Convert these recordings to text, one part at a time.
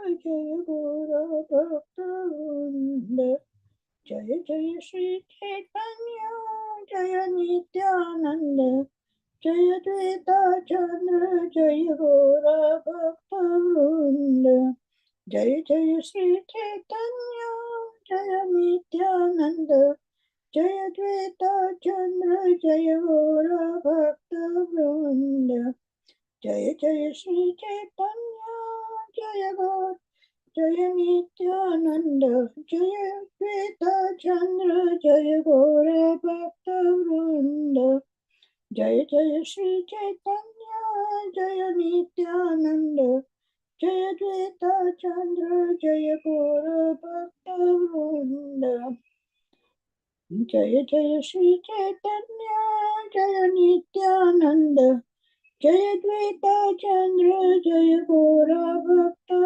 Jaya Gora Bhakta Jaya Jaya Shri Chaitanya Jaya Nityananda Jaya Dvaita Chandra Jaya Gora Bhakta Jaya Jaya Shri Chaitanya Jaya Nityananda Jaya Dvaita Chandra Jaya Gora Bhakta Jaya Jaya Shri Chaitanya Jaya Gora Jaya Nityananda Jaya Dvaita Chandra Jaya Gora Bhakta Jaya Jaya Shri Chaitanya Jaya Nityananda Jaya Dvaita Chandra Jaya Gora Bhakta Jaya Jaya Shri Chaitanya Jaya Nityananda Jaya Dvaita Chandra Jaya Gora Bhakta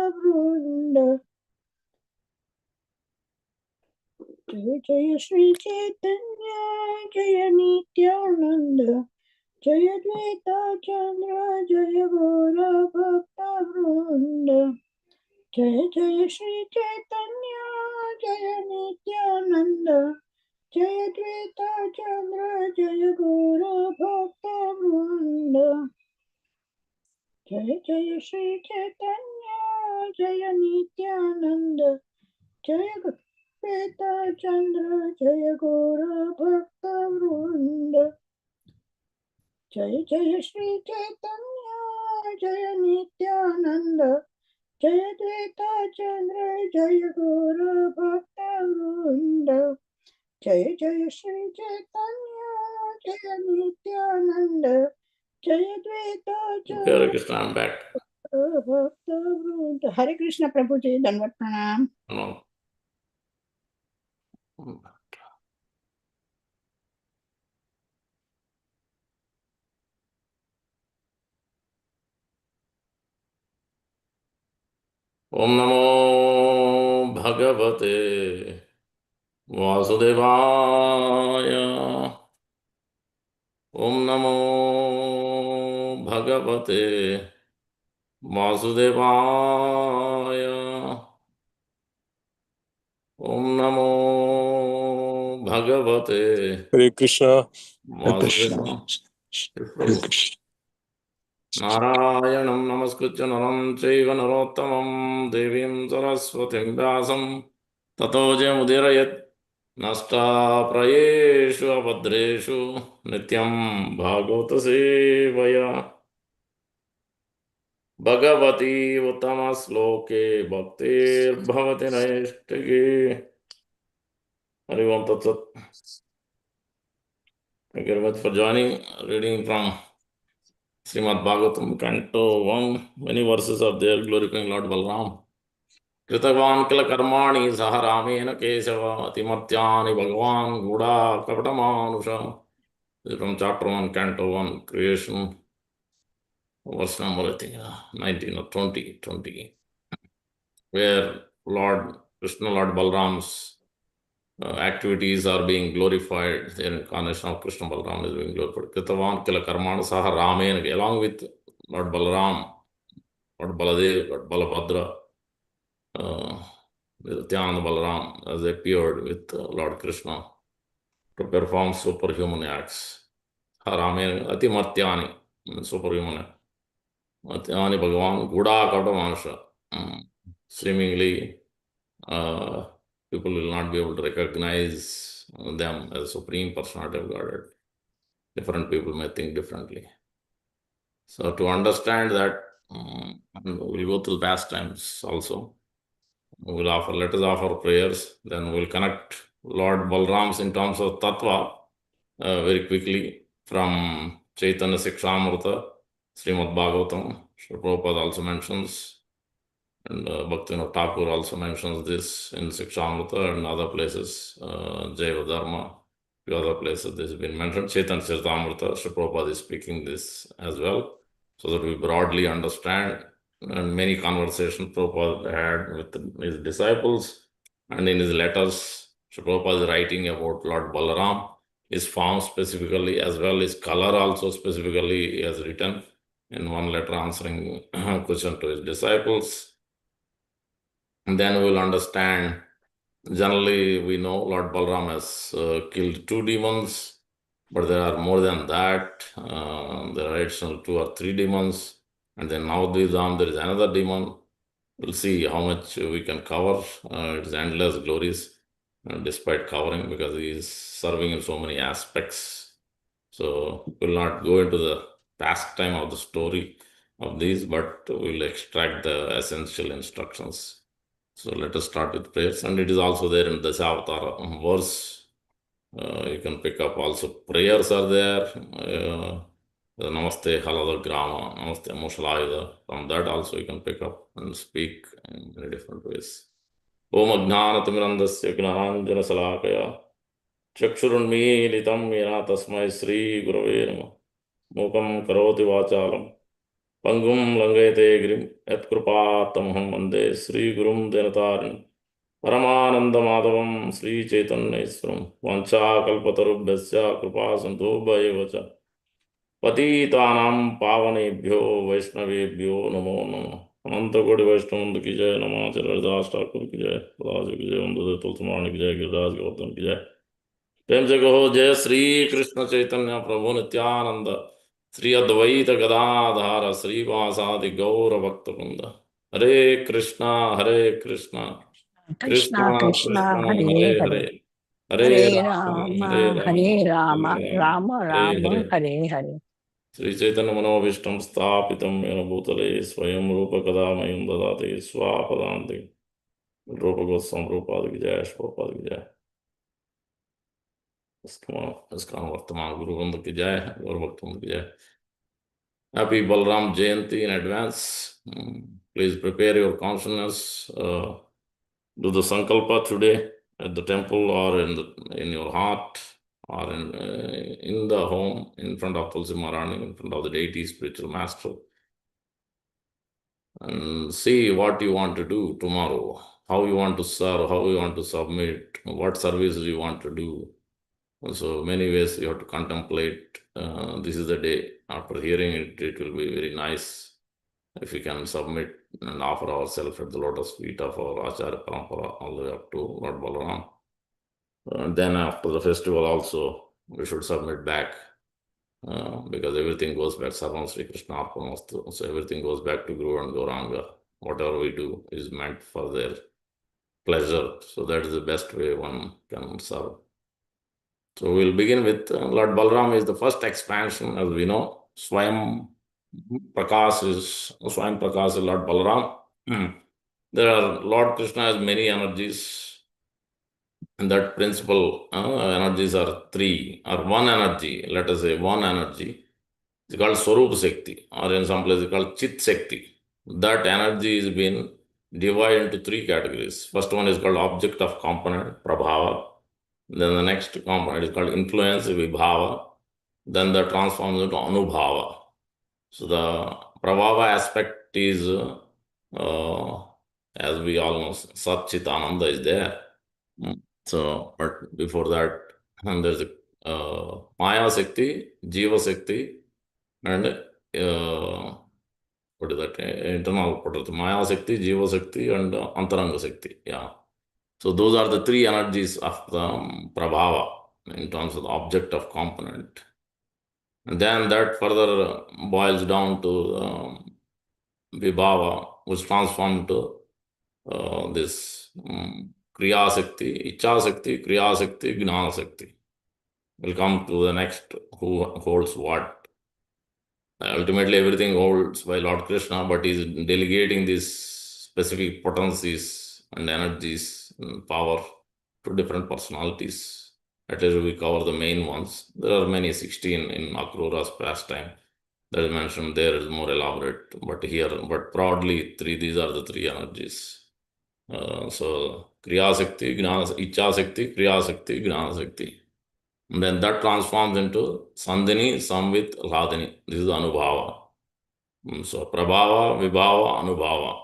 Jaya Jaya Shri Chaitanya Jaya Nityananda Jaya Dvaita Chandra Jaya Gora Bhakta Jaya Jaya Shri Chaitanya Jaya Nityananda Jaya Dvaita Chandra Jaya Gora Bhakta Jaya Jaya Shri Chaitanya Jaya Nityananda Jaya Dvaita Chandra Jaya Gora Bhakta Jaya Jaya Shri Chaitanya Jaya Nityananda Jaya Dvaita Chandra Jaya Gora Bhakta Jaya Jaya Shri Chaitanya Jaya Nityananda Jaya Dvaita Chandra Hare Krishna, I'm back. Bhakta Hare Krishna Prabhuji, Dandavat Pranam. No. Om Namo Bhagavate Vasudevaya. Om Namo Bhagavate Vasudevaya. Om Namo Bhagavate Hare Krishna. Hare Vasudevaya. Narayanam namaskritya naram chaiva narottamam devim saraswatim vyasam tato jayamudirayat nasta prayeshu abhadreshu nityam bhagavata sevaya bhagavati uttama sloke bhaktir bhavati naishtike. Hari Om Tat Sat. Thank you very much for joining. Reading from Srimad Bhagavatam, Canto 1. Many verses are there glorifying Lord Balaram. कृतवान् किल कर्माणि सह रामेण केशव अतिमत्यानि भगवान् गूढा कपटमानुष. From chapter 1, canto 1, creation, verse number, I think, 19 or 20, where Lord Krishna, Lord Balaram's activities are being glorified. The incarnation of Krishna Balaram is being glorified. Kritavan kila karmana saha Ramen, along with Lord Balaram, Lord Baladev, Lord Balabhadra, Nityananda Balaram, as they appeared with Lord Krishna to perform superhuman acts. Ramen Ati Martyani, superhuman. Matyani Bhagavan Guda Kaptamansha. Seemingly, people will not be able to recognize them as Supreme Personality of Godhead. Different people may think differently. So to understand that, we'll go through pastimes also. Let us offer prayers, then we'll connect Lord Balram's in terms of Tattva very quickly from Chaitanya Sikshamrita, Srimad Bhagavatam. Sri Prabhupada also mentions, and Bhaktivinoda Thakur also mentions this in Sikshamrita and other places, Jaiva Dharma, few other places this has been mentioned. Chaitanya Charitamrita, Sri Prabhupada is speaking this as well, so that we broadly understand. And many conversations Prabhupada had with his disciples, and in his letters, Sri Prabhupada is writing about Lord Balaram, his form specifically, as well as color also specifically, he has written in one letter answering question to his disciples. And then we will understand. Generally, we know Lord Balaram has killed 2 demons, but there are more than that. There are additional 2 or 3 demons. And then now there is another demon. We'll see how much we can cover. It's endless glories, despite covering, because he is serving in so many aspects. So we'll not go into the pastime of the story of these, but we'll extract the essential instructions. So let us start with prayers, and it is also there in the Dasavatara verse. You can pick up also prayers are there. The Namaste Halada Grama, Namaste Mushalayada. From that also you can pick up and speak in many different ways. Om Ajnanatimirandasya Gnananjana Salakaya Chakshurunmilitam Yena Tasmai Sri Gurave Namaha Mukam Karoti Vachalam Pangum Langayate Grim Yatkrupatamaham Vande Sri Gurum Denatarin Paramananda Madhavam Sri Chaitanya Iswaram Vancha Kalpatarubhyasya Kripa Sandobhayevacha Patitanam Pavanebhyo Vaishnavebhyo Namo Namo Ananta Koti Vaishnavanda Ki Jai Namacharya Das Thakur Ki Jai Radha Ki Jai Vandade Tulsimani Ki Jai Giriraj Govardhan Ki Jai प्रेम से कहो जय श्री कृष्ण चैतन्य प्रभु नित्यानंद श्री अद्वैत गदाधार श्रीवासादि गौर भक्त वृंद हरे Krishna Krishna Krishna Krishna Krishna Hare हरे Hare Hare Hare Hare Ram Rama हरे Hare Ram Rama हरे Ram Rama हरे Rama हरे Hare Hare Shri Chaitanya मनोभीष्टं स्थापितं येन भूतले स्वयं रूप कदा मह्यं ददाति स्वापदान्ते रूप गोस्वामी रूपाद की जय श्रीपाद की जय इसका वर्तमान गुरु वृंद की जय और भक्त वृंद की जय Happy Balaram Jayanti in advance. Please prepare your consciousness. Do the sankalpa today at the temple or in your heart or in the home in front of Tulsi Maharani, in front of the deity, spiritual master. And see what you want to do tomorrow, how you want to serve, how you want to submit, what services you want to do. So many ways you have to contemplate. This is the day. After hearing it, it will be very nice if we can submit and offer ourselves at the lotus feet of our Acharya Parampara all the way up to Lord Balaram. Then after the festival also, we should submit back because everything goes back. Sarvam Sri Krishna Arpanastu. So everything goes back to Guru and Gauranga. Whatever we do is meant for their pleasure. So that is the best way one can serve. So we'll begin with Lord Balaram is the first expansion, as we know. Swayam Prakash is Lord Balaram. There are Lord Krishna has many energies, and that principle energies are three or one energy. Let us say one energy. It's called Swarup Shakti, or in some places it's called Chit Shakti. That energy is been divided into three categories. First one is called object of component, Prabhava. Then the next component is called influence, Vibhava. Then that transforms into Anubhava. So the Prabhava aspect is, as we all know, Sat Chit Ananda is there. So, but before that, there's a Maya Shakti, Jiva Shakti, and what is that? Internal product. Maya Shakti, Jiva Shakti, and Antaranga Shakti. Yeah. So those are the three energies of the Prabhava in terms of the object of component. And then that further boils down to Vibhava, which transforms to this Kriya Shakti, Icha Shakti, Kriya Shakti, Gnana Shakti. We'll come to the next who holds what. Ultimately, everything holds by Lord Krishna, but he's delegating these specific potencies and energies and power to different personalities. At least we cover the main ones. There are many, 16 in Akrura's pastime. That is mentioned there is more elaborate, but broadly, these are the three energies. So, Kriya Shakti, Icha Shakti, Kriya Shakti, Gnana Shakti. And then that transforms into Sandhini, Samvit, Hladini. This is Anubhava. So, Prabhava, Vibhava, Anubhava.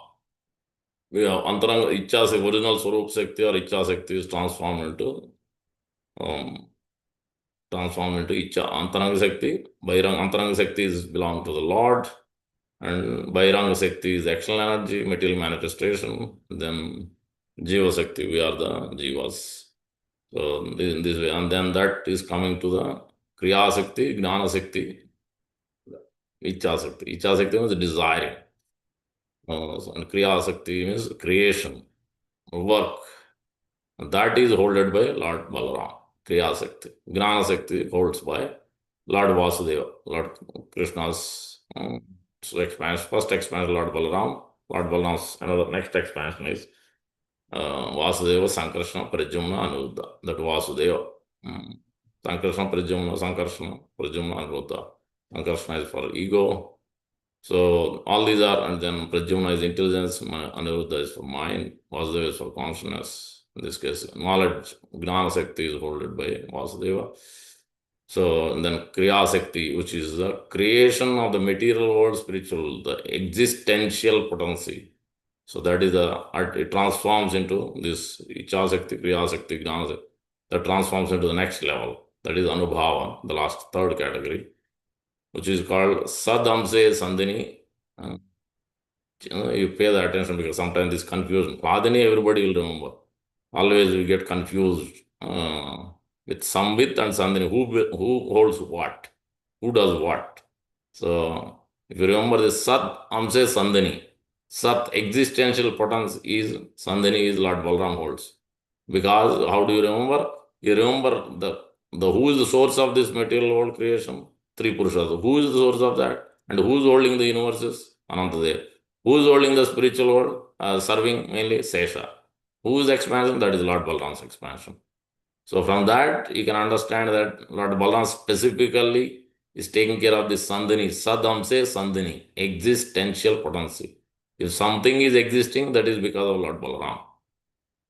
We have Antaranga, Icha, original Swarup Shakti or Icha Shakti is transformed into Icha. Antaranga Shakti, Antaranga Shakti is belong to the Lord. And Bairanga Shakti is external energy, material manifestation. Then Jiva Shakti, we are the Jivas. So in this way, and then that is coming to the Kriya Shakti, Gnana Shakti, Icha Shakti. Icha Shakti means desiring. And Kriya Shakti means creation, work. That is holded by Lord Balaram, Kriya Shakti. Gnana Shakti holds by Lord Vasudeva, Lord Krishna's first expansion, Lord Balaram. Lord Balaram's another next expansion is Vasudeva, Sankarsana, Pradyumna, Anuruddha. That Vasudeva. Sankarsana, Pradyumna, Sankarsana, Pradyumna, Anuruddha. Sankarsana is for ego. So all these are, and then Pradyumna is intelligence, Anuruddha is for mind, Vasudeva is for consciousness. In this case, knowledge, Gnana Shakti is held by Vasudeva. So and then Kriya Shakti, which is the creation of the material world, spiritual, the existential potency. So that is it transforms into this Icha Shakti, Kriya Shakti, Gnana Shakti. That transforms into the next level. That is Anubhava, the last third category, which is called Sadamse Sandhini. You pay the attention because sometimes this confusion. Padini, everybody will remember. Always we get confused with Samvit and Sandhini. Who holds what? Who does what? So if you remember this Sat Amse Sandhini, Sat existential potence is Sandhini is Lord Balaram holds. Because how do you remember? You remember the who is the source of this material world creation? Three Purushas. Who is the source of that? And who is holding the universes? Anantadev. Who is holding the spiritual world? Serving mainly Sesha. Who is expansion? That is Lord Balaram's expansion. So from that, you can understand that Lord Balaram specifically is taking care of this Sandhini, Sadamse Sandhini, existential potency. If something is existing, that is because of Lord Balaram.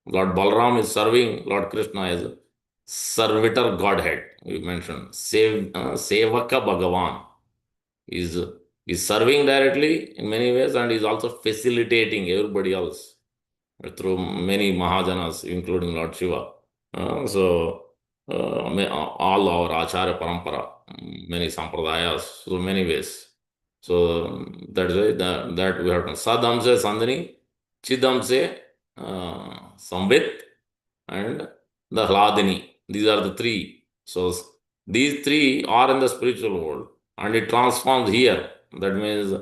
Lord Balaram is serving Lord Krishna as servitor Godhead. We mentioned Sevaka Bhagavan is serving directly in many ways and is also facilitating everybody else through many Mahajanas, including Lord Shiva. All our Acharya Parampara, many Sampradayas, so many ways. So that's why that we have to Sadamse Sandhini, Chidamse Sambit, and the Hladini. These are the three. So these three are in the spiritual world and it transforms here. That means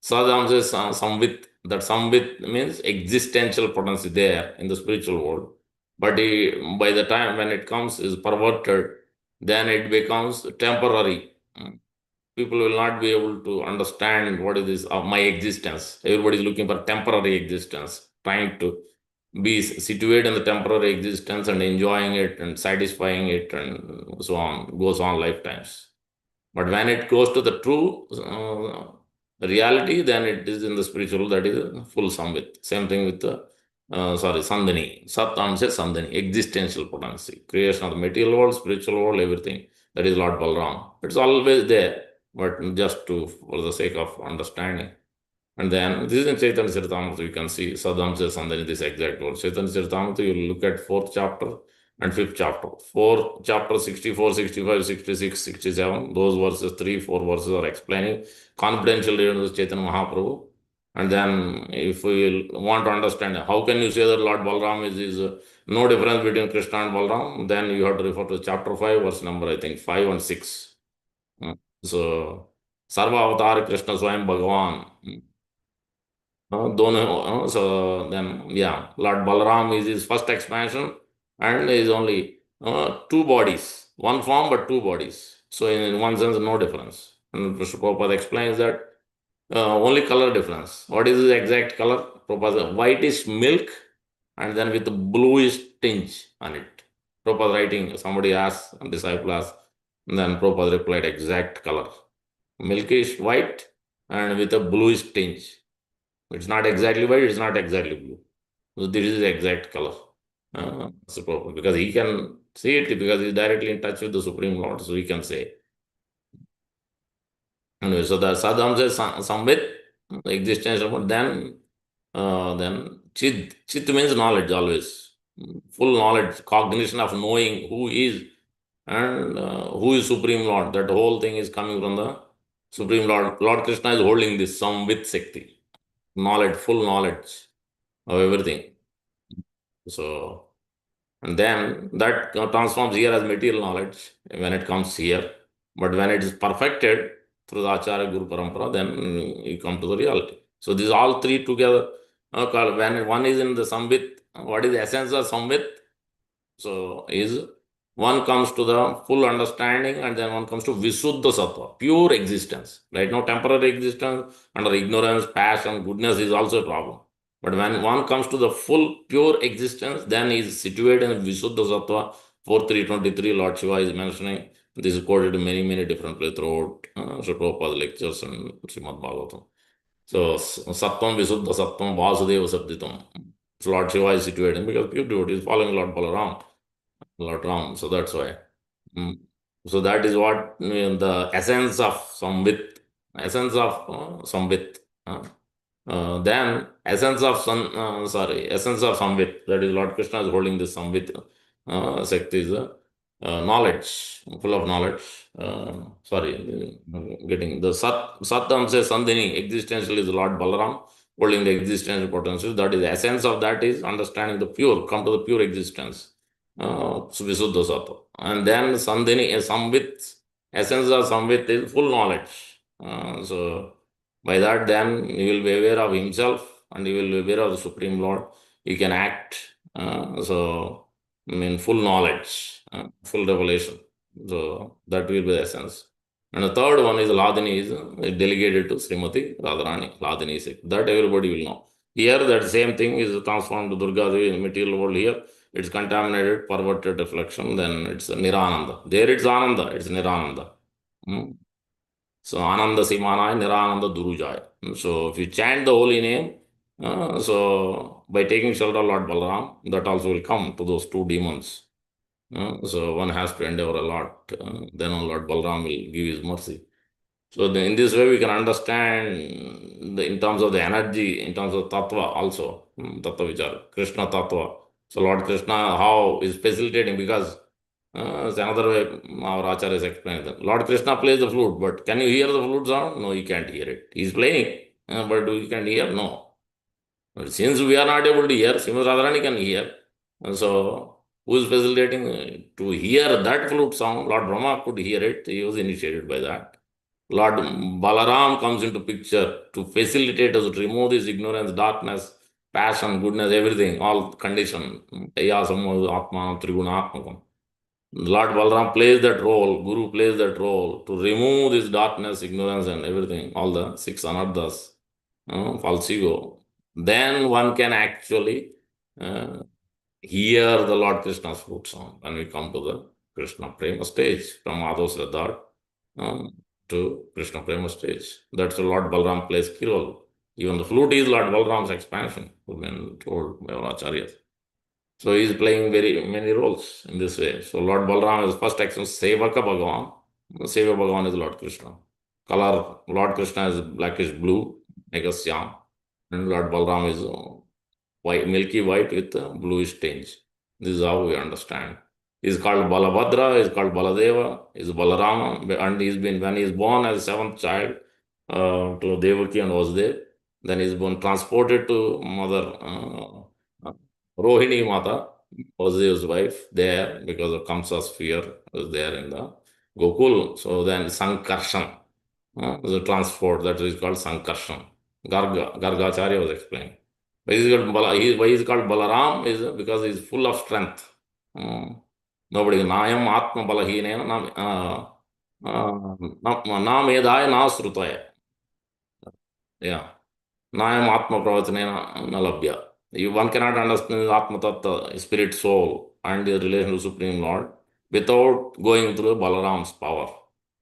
Sadamse Sambit. That Sambit means existential potency there in the spiritual world. But by the time when it comes is perverted, then it becomes temporary. People will not be able to understand what is this of my existence. Everybody is looking for temporary existence, trying to be situated in the temporary existence and enjoying it and satisfying it and so on, goes on lifetimes. But when it goes to the true reality, then it is in the spiritual, that is full samvit. Same thing with the Sandhini. Sat Amse Sandhini, existential potency, creation of the material world, spiritual world, everything. That is Lord Balaram. It's always there, but just for the sake of understanding. And then this is in Chaitanya Charitamrita, you can see Sadamse Sandhini, this exact word. Chaitanya Charitamrita, you look at 4th chapter and 5th chapter. 4 chapter 64, 65, 66, 67, those verses, 3, 4 verses are explaining confidential readings of Chaitanya Mahaprabhu. And then if we want to understand how can you say that Lord Balaram is no difference between Krishna and Balaram, then you have to refer to chapter 5, verse number, I think, 5 and 6. So, Sarva Avatar Krishna Swayam Bhagavan. So then, yeah, Lord Balaram is his first expansion and is only two bodies, one form but two bodies. So in one sense, no difference. And Mr. Prabhupada explains that only color difference. What is the exact color? Prabhupada says, whitish milk and then with a bluish tinge on it. Prabhupada writing, somebody asked, a disciple asked, and then Prabhupada replied, exact color. Milkish white and with a bluish tinge. It's not exactly white, it's not exactly blue. So this is the exact color. Because he can see it because he's directly in touch with the Supreme Lord, so he can say. Anyway, so the Sadam says Samvit, existential, then Chit means knowledge always. Full knowledge, cognition of knowing who is and who is Supreme Lord. That whole thing is coming from the Supreme Lord Krishna is holding this Samvit Shakti, knowledge, full knowledge of everything. So, and then that transforms here as material knowledge when it comes here. But when it is perfected through the Acharya Guru Parampara, then you come to the reality. So these all three together, when one is in the Samvit, what is the essence of Samvit? So is one comes to the full understanding and then one comes to Visuddha Sattva, pure existence. Right now, temporary existence under ignorance, passion, goodness is also a problem. But when one comes to the full pure existence, then he is situated in Visuddha Sattva. 4323, Lord Shiva is mentioning. This is quoted in many different places throughout Sri Prabhupada's lectures and Srimad Bhagavatam. So, Sattvam, Visuddha Sattvam, Vasudeva Sabditam. So Lord Shiva is situated because pure devotee is following Lord Balaram. Lot wrong. So that's why. Mm. So that is what the essence of Samvit, essence of Samvit. Then essence of essence of Samvit. That is Lord Krishna is holding this Samvit. Shakti is knowledge, full of knowledge. Getting the Satam says Sandhini, existential is Lord Balaram holding the existential potential. That is the essence of that is understanding the pure, come to the pure existence. Visuddha Sattva. And then Sandhini, Samvit, essence of Samvit is full knowledge. So by that, then he will be aware of himself and he will be aware of the Supreme Lord. He can act. Full knowledge, full revelation. So that will be the essence. And the third one is Ladini is delegated to Srimati Radharani, Ladini is that everybody will know. Here, that same thing is transformed to Durga Devi in material world here. It's contaminated, perverted reflection, then it's Nirananda. There it's Ananda, it's Nirananda. So Ananda Simanaya, Nirananda Durujaya. So if you chant the holy name, so by taking shelter of Lord Balaram, that also will come to those two demons. So one has to endeavor a lot. Then Lord Balaram will give his mercy. So in this way we can understand in terms of the energy, in terms of Tattva also, Tattva Vichar, Krishna Tattva. So Lord Krishna, how is facilitating because it's another way our Acharya is explaining that. Lord Krishna plays the flute, but can you hear the flute sound? No, you can't hear it. He's playing, but you can hear? No. But since we are not able to hear, Srimati Radharani can hear. And so, who is facilitating to hear that flute sound? Lord Brahma could hear it. He was initiated by that. Lord Balaram comes into picture to facilitate us, to remove this ignorance, darkness, passion, goodness, everything, all condition. Atmanam Trigunatmakam. Lord Balaram plays that role, Guru plays that role to remove this darkness, ignorance, and everything, all the six anarthas, false ego. Then one can actually hear the Lord Krishna's flute sound when we come to the Krishna Prema stage, from Madhav Sradhar to Krishna Prema stage. That's the Lord Balaram plays key role. Even the flute is Lord Balaram's expansion, who's been told by our acharyas. So he is playing very many roles in this way. So Lord Balaram is first action, Sevaka Bhagavan. Seva Bhagavan is Lord Krishna. Color, Lord Krishna is blackish blue, Megasyam. And Lord Balaram is white, milky white with bluish tinge. This is how we understand. He's called Balabhadra, he's called Baladeva, he's Balarama, and when he's born as seventh child to Devaki and Vasudeva, then he's been transported to mother Rohini Mata, Vasudeva's wife, there because of Kamsa's fear was there in the Gokul. So then Sankarshan, the transport, that is called Sankarshan. Gargacharya was explaining. Why is he called Balaram? Is because he is full of strength. Nobody, Nayam Atma Balahine, na medaya na srutaya. Yeah. Nayam Atma Pravatane na labhya. One cannot understand Atma Tattva, spirit, soul, and the relation to Supreme Lord without going through Balaram's power,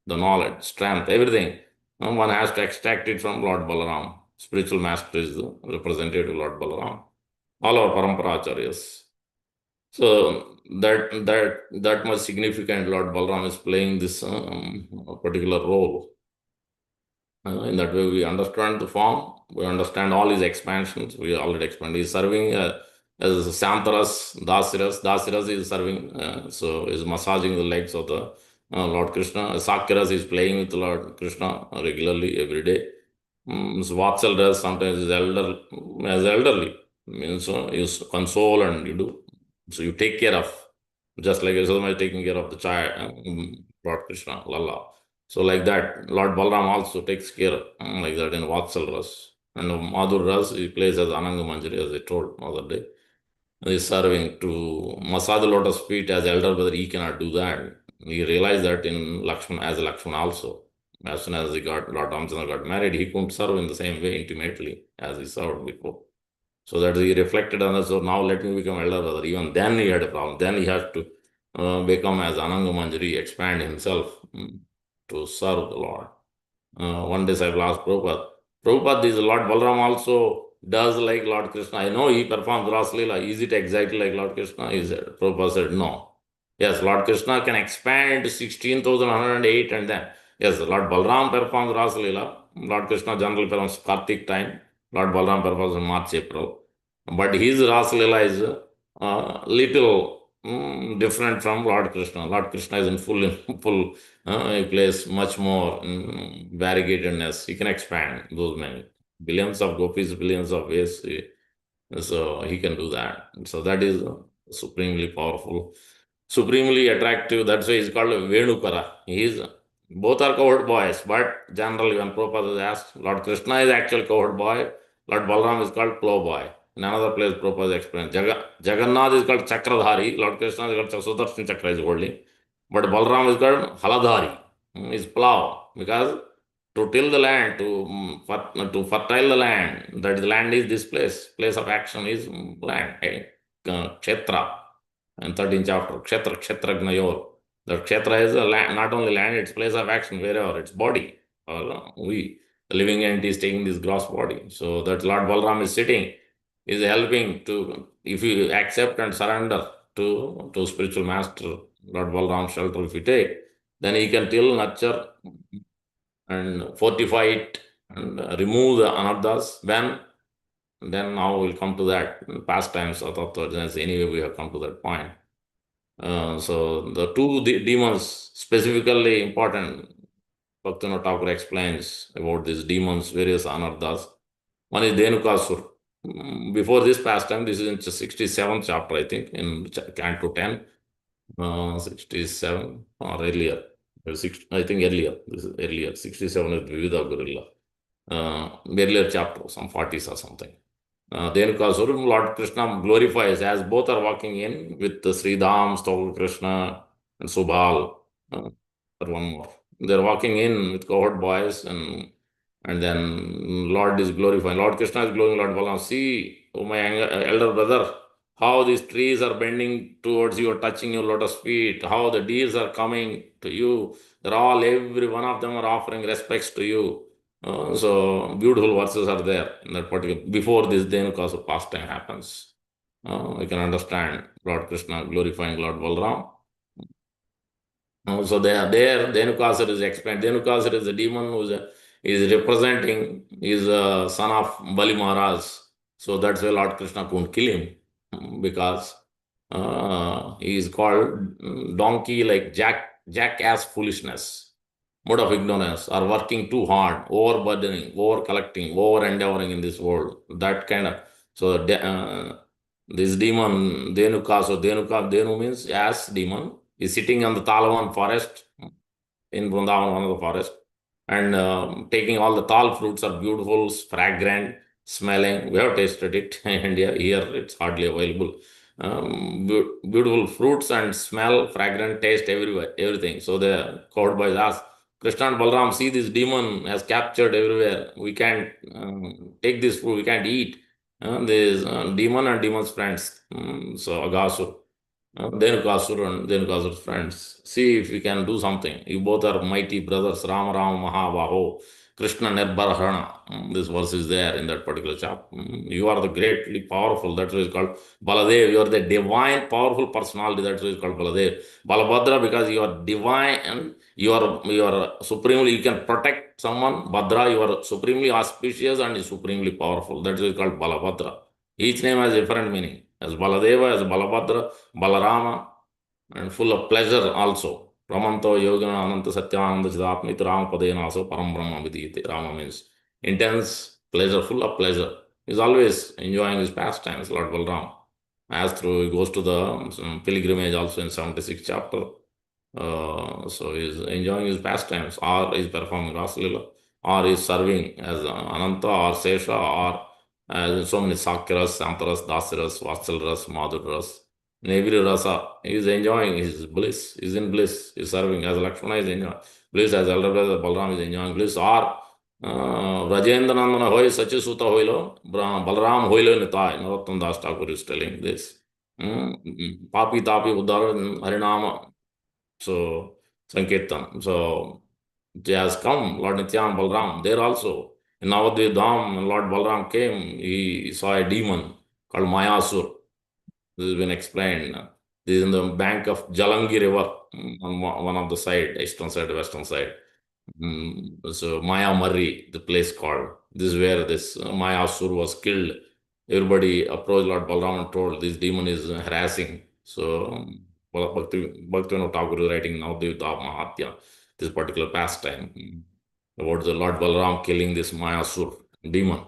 the knowledge, strength, everything. One has to extract it from Lord Balaram. Spiritual master is the representative of Lord Balaram. All our Parampara Acharyas. So that much significant Lord Balaram is playing this particular role. In that way, we understand the form, we understand all his expansions. We already explained. He's serving as Santaras, Dasiras. Dasiras is serving, so is massaging the legs of the Lord Krishna. Sakyaras is playing with Lord Krishna regularly every day. So Vatsal does sometimes is elderly. Means you console and you do. So you take care of, just like Yasodama is taking care of the child, Lord Krishna, Lalla. So like that, Lord Balaram also takes care like that in Vatsal Ras. And Madhur Ras, he plays as Ananga Manjari, as I told other day. He is serving to massage the lotus feet as elder brother, he cannot do that. He realized that in Lakshman, as Lakshman also. As soon as Lord Ramchandra got married, he couldn't serve in the same way intimately as he served before. So that he reflected on that. So now let me become elder brother. Even then he had a problem. Then he has to become as Ananga Manjari, expand himself to serve the Lord. One disciple asked Prabhupada, Prabhupada, this Lord Balaram also does like Lord Krishna. I know he performs Ras Leela. Is it exactly like Lord Krishna? He said, Prabhupada said, no. Yes, Lord Krishna can expand 16,108 and then, yes, Lord Balaram performs Ras Leela. Lord Krishna generally performs Kartik time. Lord Balaram performs in March, April. But his Ras Leela is little different from Lord Krishna. Lord Krishna is in full he plays much more variegatedness. He can expand those many billions of gopis, billions of ways. So he can do that. So that is supremely powerful, supremely attractive. That's why he's called Venukara. He is both are cowherd boys, but generally when Prabhupada is asked, Lord Krishna is actual cowherd boy, Lord Balaram is called plow boy. In another place, Prabhupada explains Jagannath is called Chakradhari, Lord Krishna is called Sudarshan Chakra is holding, but Balaram is called Haladhari, is plow, because to till the land, to fertile the land, that the land is this place of action is land, Kshetra, and 13th chapter, Kshetragnayor. The Kshetra is a land, not only land, it's place of action, wherever, it's body. The living entity is taking this gross body. So that Lord Balaram is sitting, is helping to, if you accept and surrender to spiritual master, Lord Balaram shelter, if you take, then he can till, nurture, and fortify it, and remove the anarthas. Then now we'll come to that. Past times, anyway, we have come to that point. So the two demons specifically important, Bhaktivinoda Thakur explains about these demons, various anarthas. One is Dhenukasur. Before this pastime, this is in 67th chapter, I think, in Canto 10, 67 or earlier. I think earlier. This is earlier. 67 is Vividha Gorilla. Earlier chapter, some 40s or something. Dhenukasur, Lord Krishna glorifies as both are walking in with the Sridham, Stokal Krishna, and Subal. Or one more. They're walking in with cohort boys, and then Lord is glorifying. Lord Krishna is glorifying Lord Balaram. See, oh my elder brother, how these trees are bending towards you, touching your lotus feet, how the deers are coming to you. They're all, every one of them are offering respects to you. So beautiful verses are there in that particular. Before this, Dhenukasur pastime happens. We can understand Lord Krishna glorifying Lord Balaram. So they are there. Dhenukasur is explained. Dhenukasur is a demon who is representing, is a son of Bali Maharaj. So that's why Lord Krishna couldn't kill him, because he is called donkey, like jackass foolishness, mode of ignorance, are working too hard, overburdening, over collecting, over endeavoring in this world. That kind of, so this demon, Dhenu means ass demon, is sitting on the Talavan forest in Vrindavan, one of the forest, and taking all the tal fruits are beautiful, fragrant, smelling. We have tasted it in India. Here it's hardly available. Beautiful fruits and smell, fragrant taste everywhere, everything. So the court boys ask, Krishna and Balaram, see this demon has captured everywhere. We can't take this food, we can't eat. This demon and demon's friends. So Agasur. Dhenukasur and Dhenukasur's friends. See if we can do something. You both are mighty brothers, Rama Rama Mahabaho, Krishna Nirbarahana. This verse is there in that particular chapter. You are the greatly powerful. That's why it's called Baladev. You are the divine, powerful personality. That's why it's called Baladev. Balabhadra, because you are divine and you are supremely, you can protect someone. Bhadra, you are supremely auspicious and supremely powerful. That's why it's called Balabhadra. Each name has different meaning. As Baladeva, as Balabhadra, Balarama, and full of pleasure also. Ramanto yogana ananta satyananda chidatma iti Rama padena aso param brahma vidiyate. Rama means intense pleasure, full of pleasure. He's always enjoying his pastimes, Lord Balaram. As through he goes to the pilgrimage also in 76th chapter. So he's enjoying his pastimes, or he's performing Rasalila, or he's serving as Ananta or Sesha, or as so many Sakyaras, Santaras, Dasiras, Vatsalras, Madhuras. In every rasa, he is enjoying his bliss. He is in bliss. He is serving as Lakshmana is enjoying bliss, as elder brother Balaram is enjoying bliss, or Rajendra Nandana Hoy Sachi Suta Hoilo, Balaram Hoilo Nitai. Narottam Das Thakur is telling this. Papi Tapi Uddhara Harinama. So Sankirtan. So he has come, Lord Nityan Balaram, there also. In Navadvip Dham, Lord Balaram came, he saw a demon called Mayasur. This has been explained. This is in the bank of Jalangi River, on one of the side, eastern side, western side. So Maya Marri, the place called. This is where this Mayasur was killed. Everybody approached Lord Balaram and told this demon is harassing. So Bhaktivinoda Thakur is writing now the Mahatya, this particular pastime, about the Lord Balaram killing this Mayasur demon.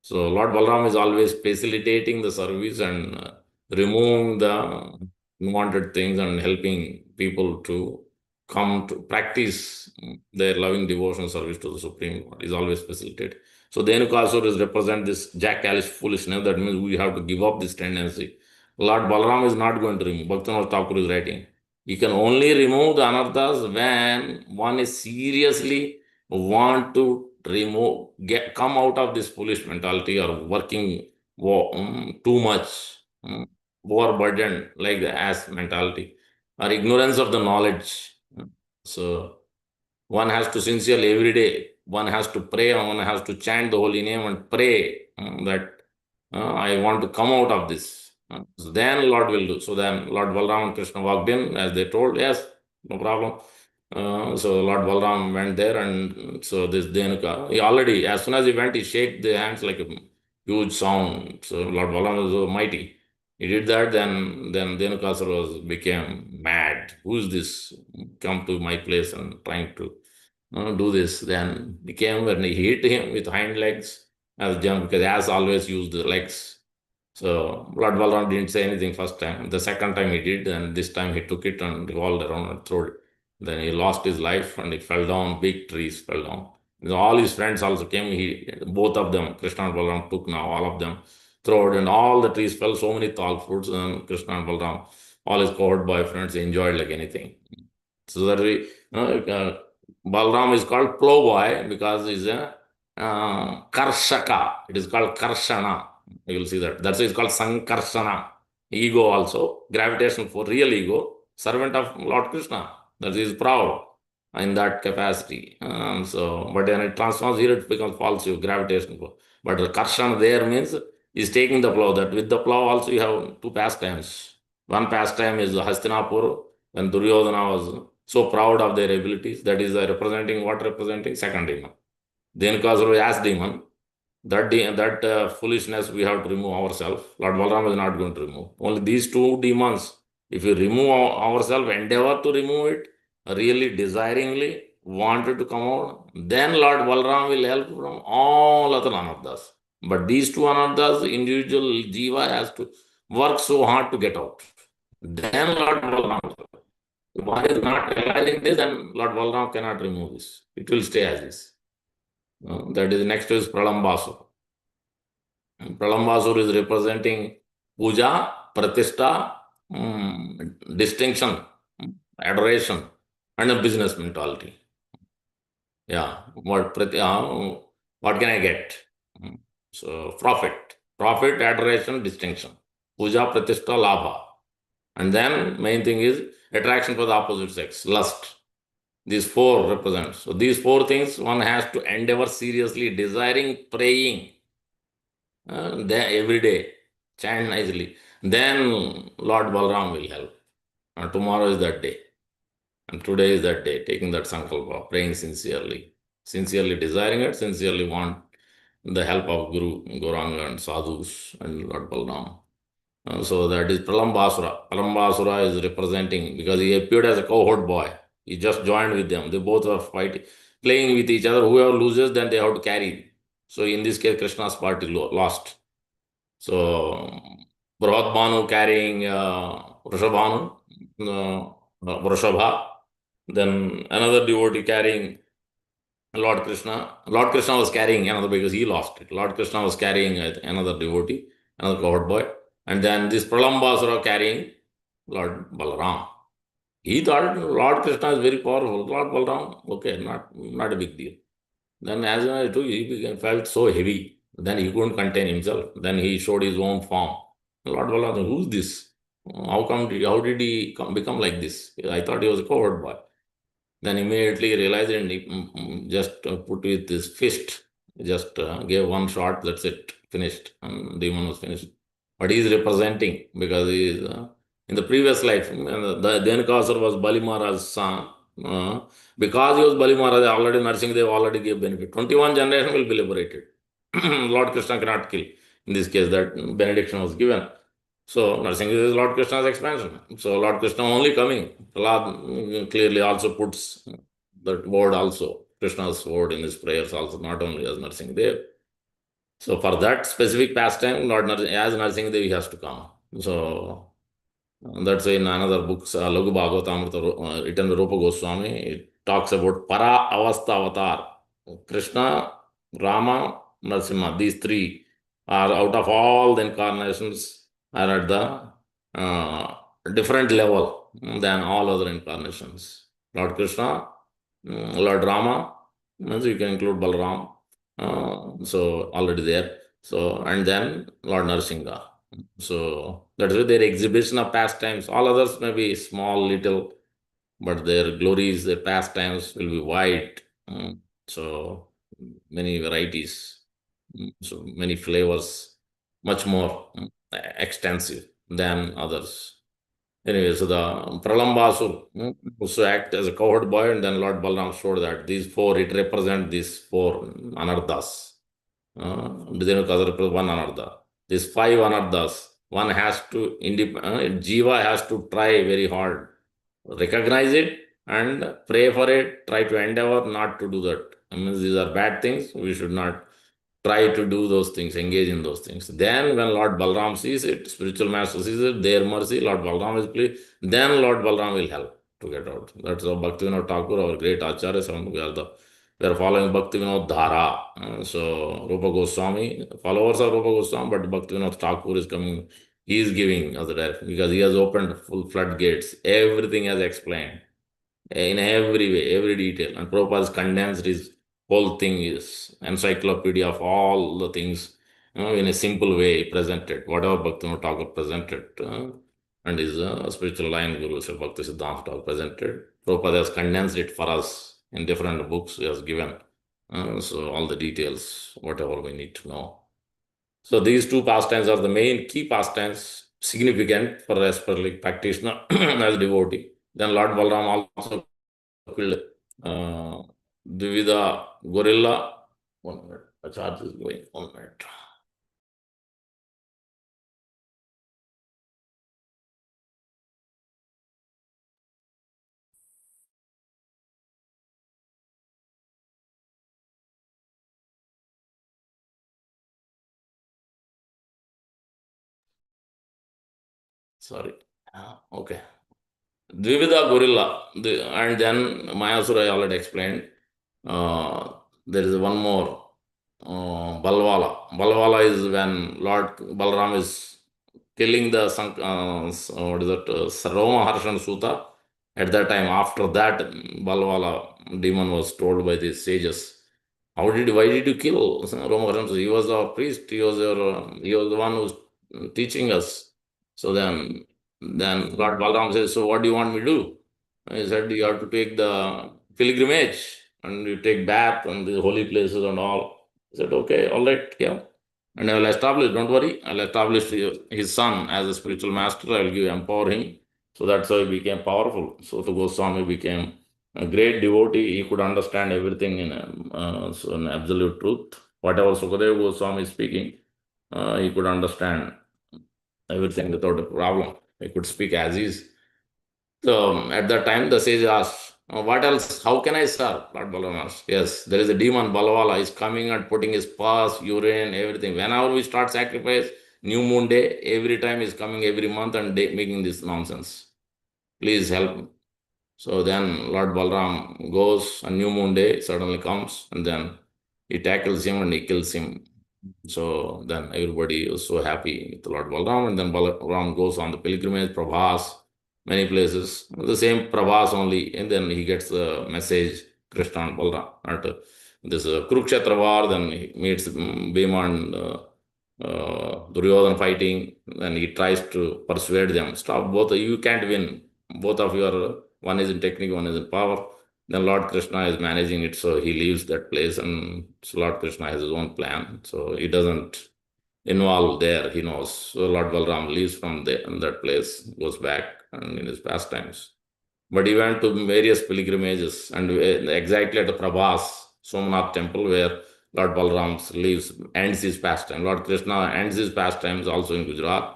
So Lord Balaram is always facilitating the service and removing the unwanted things and helping people to come to practice their loving devotion service to the Supreme Lord. Is always facilitated. So the Dhenukasur is represent this jackalish foolishness. That means we have to give up this tendency. Lord Balaram is not going to remove. Bhaktivinoda Thakur is writing. You can only remove the anarthas when one is seriously want to come out of this foolish mentality or working too much, overburdened like the ass mentality or ignorance of the knowledge. So one has to sincerely every day, one has to pray and one has to chant the holy name and pray that I want to come out of this. So then Lord will do. So then Lord Balaram and Krishna walked in as they told, yes, no problem. So Lord Balaram went there, and so this Dhenuka, he already, as soon as he went, he shake the hands like a huge sound. So Lord Balaram was so mighty. He did that, then Dhenukasura became mad. Who's this come to my place and trying to do this? Then he came and he hit him with hind legs as jump, because he has always used the legs. So Lord Balaram didn't say anything first time. The second time he did, and this time he took it and revolved around and threw it. Then he lost his life and he fell down, big trees fell down. All his friends also came, both of them, Krishna and Balaram took now, all of them, threw it, and all the trees fell, so many tall fruits, and Krishna and Balaram, all his cohort boyfriends enjoyed like anything. So that Balaram is called plowboy because he's a Karshaka. It is called Karshana. You will see that. That's why it's called Sankarshana. Ego also, gravitational for real ego, servant of Lord Krishna. That is proud in that capacity. But when it transforms here, it becomes false ego, gravitational. But the Karshana there means is taking the plow. That with the plow also you have two pastimes. One pastime is Hastinapur, when Duryodhana was so proud of their abilities. That is representing what? Representing second demon. Then Kasuru as demon. That foolishness we have to remove ourselves. Lord Balaram is not going to remove. Only these two demons. If we remove ourselves, endeavor to remove it, really desiringly wanted to come out, then Lord Balaram will help from all other anarthas. But these two anarthas, individual jiva has to work so hard to get out. Then Lord Balaram will help. If one is not realizing this, then Lord Balaram cannot remove this. It will stay as is. That is next is Pralambasur. Pralambasur is representing puja, pratishtha, distinction, adoration, and a business mentality. Yeah, what can I get? So profit, adoration, distinction, puja, pratishtha, labha, and then main thing is attraction for the opposite sex, lust. These four represent. So these four things one has to endeavor seriously, desiring, praying every day, chant nicely. Then Lord Balaram will help. And tomorrow is that day. And today is that day, taking that sankalpa, praying sincerely desiring it, sincerely want the help of Guru, Gauranga and Sadhus and Lord Balaram. So that is Pralambasura. Pralambasura is representing, because he appeared as a cohort boy. He just joined with them. They both were fighting, playing with each other. Whoever loses, then they have to carry. So in this case, Krishna's party lost. So Banu carrying Vrishabhanu, Vrishabha. Then another devotee carrying Lord Krishna. Lord Krishna was carrying another because he lost it. Lord Krishna was carrying another devotee, another cowherd boy. And then this Pralambasura carrying Lord Balaram. He thought Lord Krishna is very powerful. Lord Balaram, okay, not a big deal. Then as I told you, he felt so heavy. Then he couldn't contain himself. Then he showed his own form. Lord Balaram, who's this? How did he become like this? I thought he was a cowherd boy. Then immediately realized and he just put with his fist, just gave one shot, that's it, finished. And demon was finished. But he is representing because he is in the previous life, the Dhenukasura was Bali Maharaj's son. Because he was Bali Maharaj, already Narsingadev already gave benefit. 21 generation will be liberated. Lord Krishna cannot kill. In this case, that benediction was given. So Narsingadev is Lord Krishna's expansion. So Lord Krishna only coming. Prahlad clearly also puts that word also, Krishna's word in his prayers also, not only as Narsingadev. So for that specific pastime, as Narsingadev he has to come. So that's why in another books, Laghu Bhagavatamrita, written by Rupa Goswami, it talks about Para Avastha Avatar. Krishna, Rama, Narasimha, these three are out of all the incarnations are at the different level than all other incarnations. Lord Krishna, Lord Rama, so you can include Balaram, so already there. So and then Lord Narasimha. So that's why their exhibition of pastimes. All others may be small, little, but their glories, their pastimes will be wide. So many varieties, so many flavors, much more extensive than others. Anyway, so the Pralambasur also act as a cowherd boy, and then Lord Balaram showed that these four, it represent these four anarthas. Dhenukasura represents one anartha. These five anarthas, one has to, Jiva has to try very hard, recognize it and pray for it, try to endeavor not to do that. I mean, these are bad things. We should not try to do those things, engage in those things. Then when Lord Balaram sees it, spiritual master sees it, their mercy, Lord Balaram is pleased, then Lord Balaram will help to get out. That's how Bhaktivinoda Thakur, our great Acharya, we are following Bhaktivinoda Dhara. So Rupa Goswami, followers of Rupa Goswami, but Bhaktivinoda Thakur is coming, he is giving us the direction because he has opened full floodgates. Everything has explained in every way, every detail. And Prabhupada has condensed his whole thing is encyclopedia of all the things, in a simple way presented, whatever Bhaktivinoda Thakur presented, and his spiritual line Guru Sri Bhakti Siddhanta Thakur presented. Prabhupada has condensed it for us in different books he has given. So all the details, whatever we need to know. So these two pastimes are the main key pastimes, significant for a spiritual practitioner as devotee. Then Lord Balaram also killed Dvivida gorilla. 1 minute. The charge is going. 1 minute. Sorry. Okay. Dvivida gorilla. And then Mayasura I already explained. There is one more. Balwala. Balwala is when Lord Balaram is killing the what is that? Saroma Harshan Suta. At that time, after that, Balwala demon was told by the sages, why did you kill Roma Harshan? He was our priest. He was the one who was teaching us. So then Lord Balaram says, so what do you want me to do? He said, you have to take the pilgrimage and you take bath and the holy places and all. He said, okay, all right, yeah. And I will establish, don't worry, I'll establish his son as a spiritual master. I will empower him. So that's how he became powerful. So the Goswami became a great devotee. He could understand everything in absolute truth. Whatever Sukadeva Goswami is speaking, he could understand everything without a problem. He could speak as is. So at that time, the sage asked, What else? How can I serve? Lord Balaram asked. Yes, there is a demon, Balavala, is coming and putting his pus, urine, everything. Whenever we start sacrifice, new moon day, every time is coming every month and making this nonsense. Please help me. So then Lord Balaram goes, a new moon day suddenly comes, and then he tackles him and he kills him. So then everybody was so happy with Lord Balaram, and then Balaram goes on the pilgrimage, Prabhas, many places, the same Prabhas only, and then he gets the message, Krishna and Balaram, at this Kurukshetra war, then he meets Bhima and Duryodhana fighting, then he tries to persuade them, stop, both, you can't win, both of you are, one is in technique, one is in power. Then Lord Krishna is managing it, so he leaves that place, and so Lord Krishna has his own plan, so he doesn't involve there, he knows. So Lord Balram leaves from there, in that place, goes back and in his pastimes. But he went to various pilgrimages, and exactly at the Prabhas, Somnath temple, where Lord Balram lives, ends his pastime. Lord Krishna ends his pastimes also in Gujarat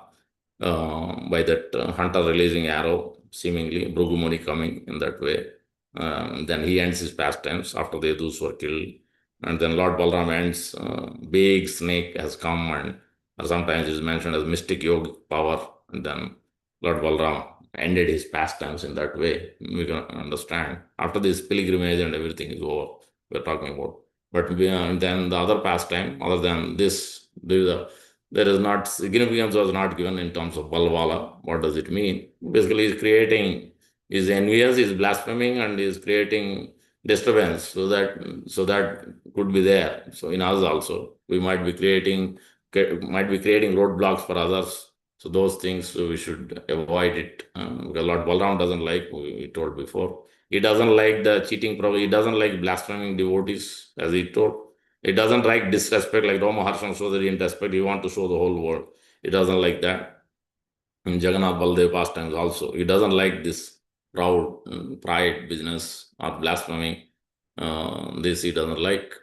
by that hunter releasing arrow, seemingly, Bhrugumuni coming in that way. Then he ends his pastimes after the Yadus were killed. And then Lord Balram ends, big snake has come, and or sometimes is mentioned as mystic yogic power. And then Lord Balram ended his pastimes in that way. We can understand. After this pilgrimage and everything is over, we're talking about. But then the other pastime, other than this, there is not, significance was not given in terms of Balwala. What does it mean? Basically, he's creating, is envious, is blaspheming, and is creating disturbance, so that could be there. So in us also, we might be creating roadblocks for others. So those things we should avoid it. Because Lord Balram doesn't like, we told before, he doesn't like the cheating, he doesn't like blaspheming devotees, as he told. He doesn't like disrespect, like Rama Harsham shows that he didn't respect, he wants to show the whole world. He doesn't like that. In Jagannath Baldev pastimes also, he doesn't like this proud pride business or blasphemy. This he doesn't like.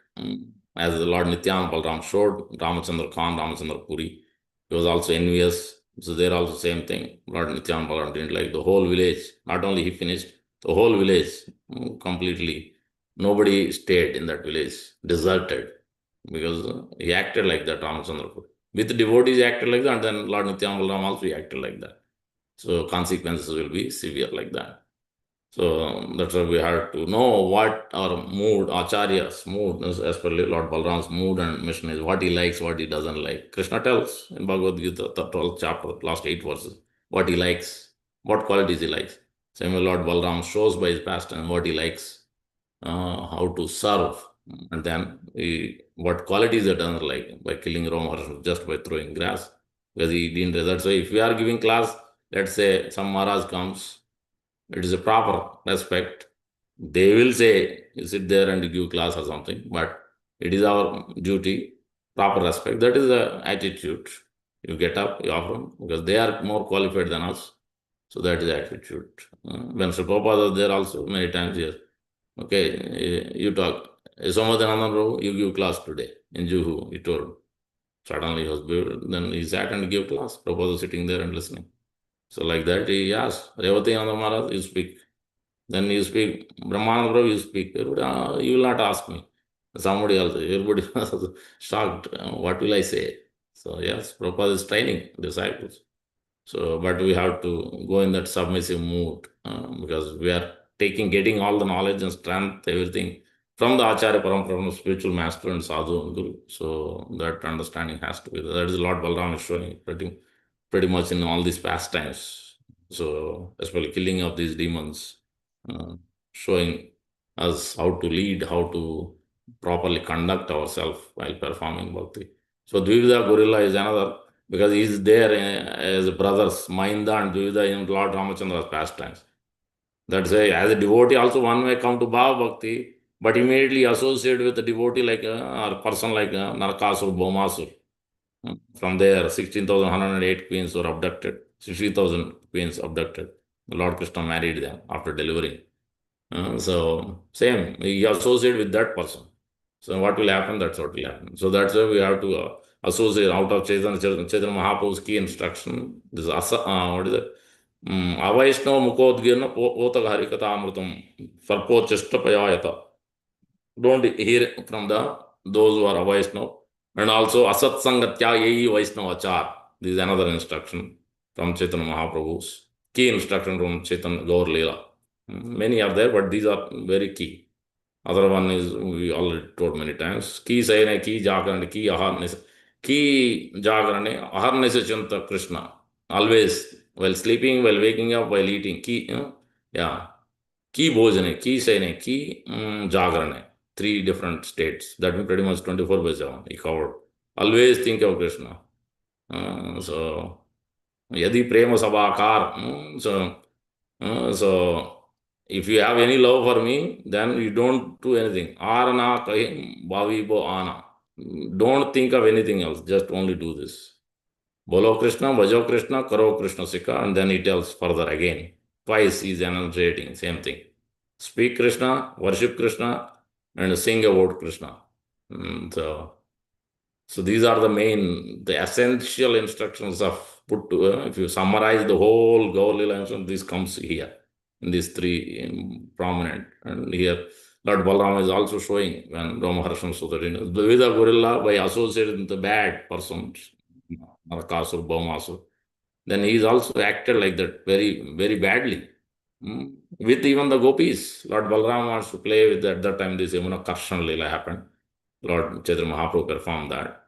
As the Lord Nityananda Balram showed, Ramachandra Khan, Ramachandra Puri, he was also envious. So they're also same thing. Lord Nityananda Balram didn't like the whole village. Not only he finished, the whole village completely. Nobody stayed in that village, deserted, because he acted like that, Ramachandra Puri. With the devotees, he acted like that, and then Lord Nityananda Balram also he acted like that. So consequences will be severe like that. So that's why we have to know what our mood, Acharya's mood, as per Lord Balram's mood and mission is, what he likes, what he doesn't like. Krishna tells in Bhagavad Gita, the 12th chapter, last 8 verses, what he likes, what qualities he likes. Same way Lord Balram shows by his pastime what he likes, how to serve, and then what qualities he doesn't like, by killing Roma or just by throwing grass, because he didn't. That's why if we are giving class, let's say some Maharaj comes, it is a proper respect. They will say, you sit there and give class or something, but it is our duty, proper respect. That is the attitude. You get up, you offer them, because they are more qualified than us. So that is the attitude. When Sri Prabhupada was there also, many times here, okay, you talk. Somadhananda Prabhu, you give class today in Juhu, he told. Suddenly he was beautiful. Then he sat and gave class. Prabhupada was sitting there and listening. So like that, he asked, Revati Ananda Maharaj, you speak. Then you speak, Brahmananda Prabhu, you speak. Everybody, you will not ask me. Somebody else, everybody was shocked. What will I say? So yes, Prabhupada is training disciples. So, but we have to go in that submissive mood, because we are getting all the knowledge and strength, everything from the Acharya Parampara, from the spiritual master and sadhu and guru. So that understanding has to be there. That is Lord Balaram is showing pretty much in all these pastimes. So, especially killing of these demons, showing us how to lead, how to properly conduct ourselves while performing bhakti. So, Dvivida Gorilla is another, because he is there as brothers, Mainda and Dvivida in Lord Ramachandra's pastimes. That's why, as a devotee, also one may come to Bhava Bhakti, but immediately associate with a devotee like or a person like Narakasur, Bhomasur. From there, 16,108 queens were abducted, 60,000 queens abducted. Lord Krishna married them after delivering. So, same, he associated with that person. So, what will happen? That's what will happen. So, that's why we have to associate out of Chaitanya Mahaprabhu's key instruction. This what is it? Avaishnava mukodgirna potaka harikata amrutam sarpochishta payayata. Don't hear from those who are Vaishnava. And also Asat Sangatya Yehi Vaishnava Achar. This is another instruction from Chaitanya Mahaprabhu's key instruction from Chaitanya Gaur Leela. Many are there, but these are very key. Other one is we already told many times. Ki sayane ki jagarane ki aharne ki jagarane aharne se chanta Krishna. Always while sleeping, while waking up, while eating. Ki, yeah. Ki bhojane, ki sayane, ki jagarane. Three different states. That means pretty much 24 by 7. He covered. Always think of Krishna. So, yadi prema sabakar. So, if you have any love for me, then you don't do anything. Arana kahim bhavi bo ana. Don't think of anything else. Just only do this. Bolo Krishna, Bhajo Krishna, Karo Krishna Sikha, and then he tells further again. Twice he is enunciating, same thing. Speak Krishna, worship Krishna, and sing about Krishna. So these are the essential instructions of put to, if you summarize the whole Gaur Lila instruction, this comes here in these three prominent. And here Lord Balaram is also showing when Ramaharshan Sutarin, the Vida gorilla by associating with the bad persons, Narakasur, Baumasur, then he is also acted like that very, very badly. With even the gopis, Lord Balaram wants to play with, at that time this Yamuna Karshan Leela happened. Lord Chaitanya Mahaprabhu performed that.